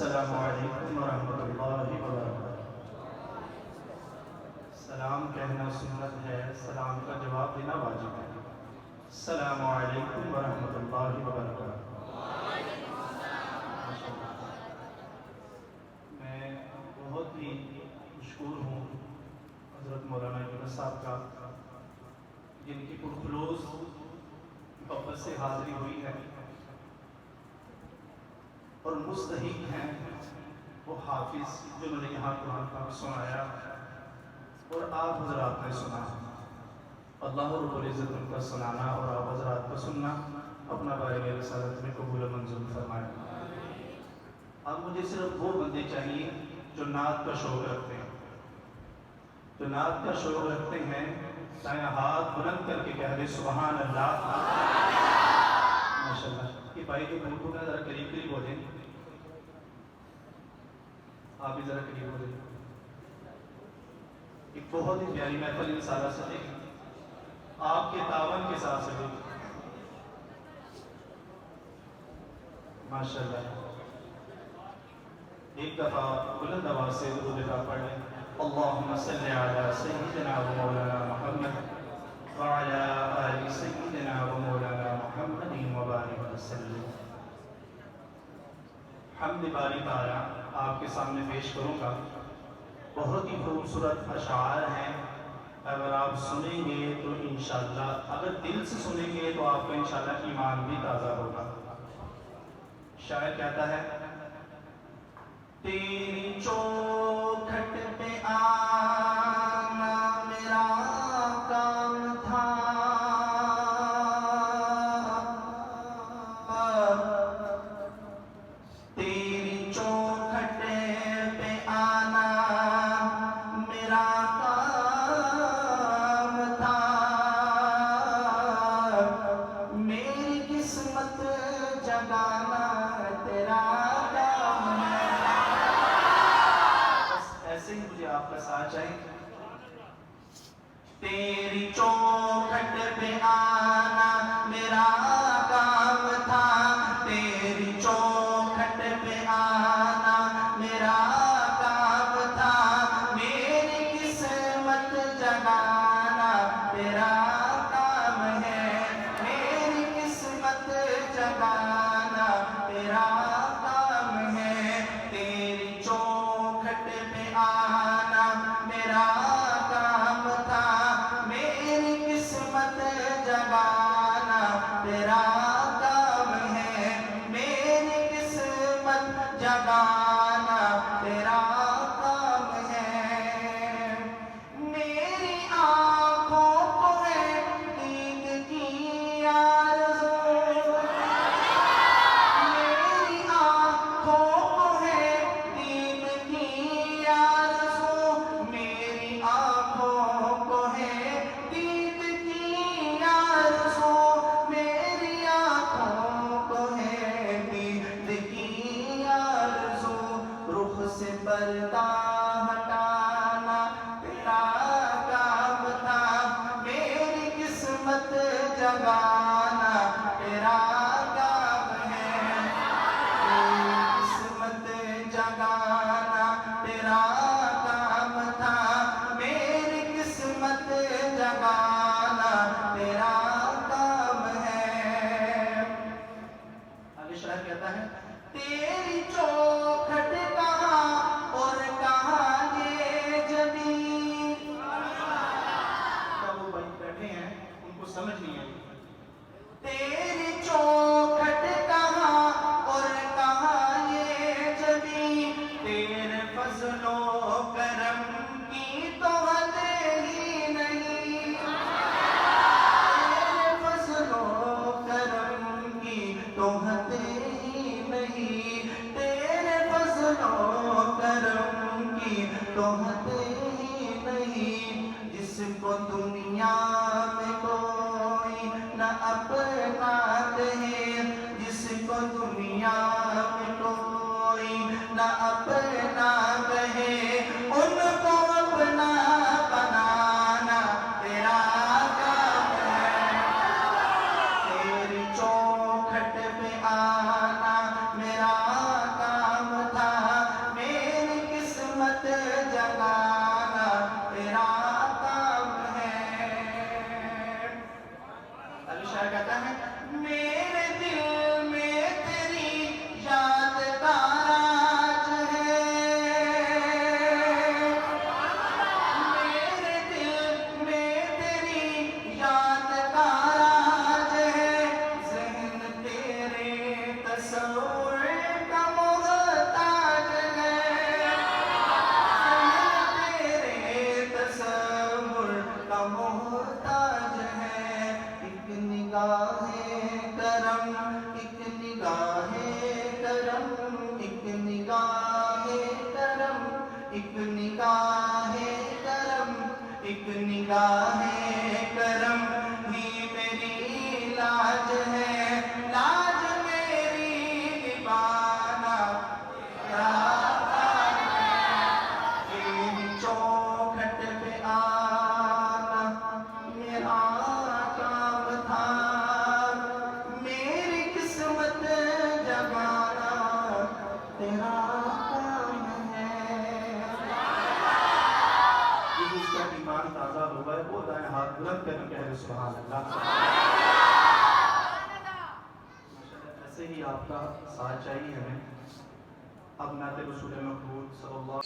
السلام علیکم ورحمۃ اللہ وبرکاتہ۔ سلام کہنا سنت ہے، سلام کا جواب دینا واجب ہے۔ السلام علیکم ورحمۃ اللہ وبرکاتہ۔ میں بہت ہی مشکور ہوں حضرت مولانا یونس صاحب کا، جن کی پرخلوص محبت سے حاضری ہوئی ہے اور مستحق ہیں وہ حافظ جنہوں نے یہاں قرآن پاک سنایا اور آپ حضرات نے سنا۔ اللہ رب العزت ان کا سنانا اور آپ حضرات کو سننا اپنا بارگاہ رسالت میں قبول و منظور فرمائے۔ اب مجھے صرف وہ بندے چاہیے جو نعت کا شوق رکھتے ہیں، جو نعت کا شوق رکھتے ہیں، چاہے ہاتھ بلند کر کے کہہ دے سبحان اللہ۔ ماشاءاللہ یہ بھائی جو بلوٹوتھ ہے ذرا قریب قریب ہو جائیں، آپ بھی ذرا قریب ہو جائیں۔ ایک بہت ہی پیاری محفل انشاءاللہ سے آپ کے تعاون کے ساتھ سے ماشاءاللہ ایک دفعہ بلند آواز سے درود پاک پڑھ لیں۔ اللہم صلی علی سیدنا و مولانا محمد وعلی آل سیدنا و مولانا محمد وبارک وسلم۔ حمد باری تعالیٰ آپ کے سامنے پیش کروں گا۔ بہت ہی خوبصورت اشعار ہیں، اگر آپ سنیں گے تو انشاءاللہ، اگر دل سے سنیں گے تو آپ کا انشاءاللہ ایمان بھی تازہ ہوگا۔ شاعر کہتا ہے تیری چوکھٹ پہ آنا میرا کام تھا، تیری چوکھٹ پہ آنا میرا کام تھا، میری قسمت جگانا تیرا کام ہے۔ بس ایسے ہی مجھے آپ کا ساتھ چاہیے۔ تیری چوکھٹ پہ آنا میرا کام تھا، تیری چوکھٹ پہ آنا میرا کام تھا، میری قسمت جگانا تیرا کام ہے، میری قسمت جگانا تیرا کام ہے، تیری چوکھٹ پہ آنا میرا کام تھا، میری قسمت جگانا تیرا کام ہے، میری قسمت جگانا تیرا کام ہے، میری آنکھوں کو ہے دید کی آرزو، میری آنکھوں کو ہے دید کی آرزو، میری آنکھوں کو ہے دید کی آرزو، میری آنکھوں کو ہے دید کی آرزو، رخ سے پردہ ہٹانا تیرا کام تھا، میری قسمت جگانا تیرا کام ہے، میری قسمت جگانا تیرا کام تھا، میری قسمت جگانا تیرا کام ہے۔ آگے شاعر کہتا ہے تیری چوکھٹ کہاں اور کہاں یہ جبین، کیا وہ بھائی بیٹھے ہیں ان کو سمجھ نہیں آئی، تیری چوکھٹ کہاں اور کہاں یہ جبین، تیرے فضل و کرم کی تو حد ہی نہیں، تیرے فضل و کرم کی تو حد ہی نہیں، تیرے فضل و کرم کی تو حد ہی نہیں، جس کو دنیا میں کوئی نہ اپنا کہے، جس کو دنیا میں کوئی نہ اپنا کہے، ان کو اپنا بنانا تیرا کام ہے، تیری چوکھٹ پہ آنا میرا کام تھا، ایک نگاہ کرم ہی میری لاج ہے، لاج میری نبھانا تیرا کام ہے، چوکھٹ پہ آنا میرا کام تھا، میری قسمت جگانا تیرا کام ہے۔ جس کا ایمان تازہ ہوا ہے وہ دائیں ہاتھ بلند کر کے کہہ رہے سبحان اللہ۔ ایسے ہی آپ کا ساتھ چاہیے ہمیں۔ اب نعت رسول مقبول صلی اللہ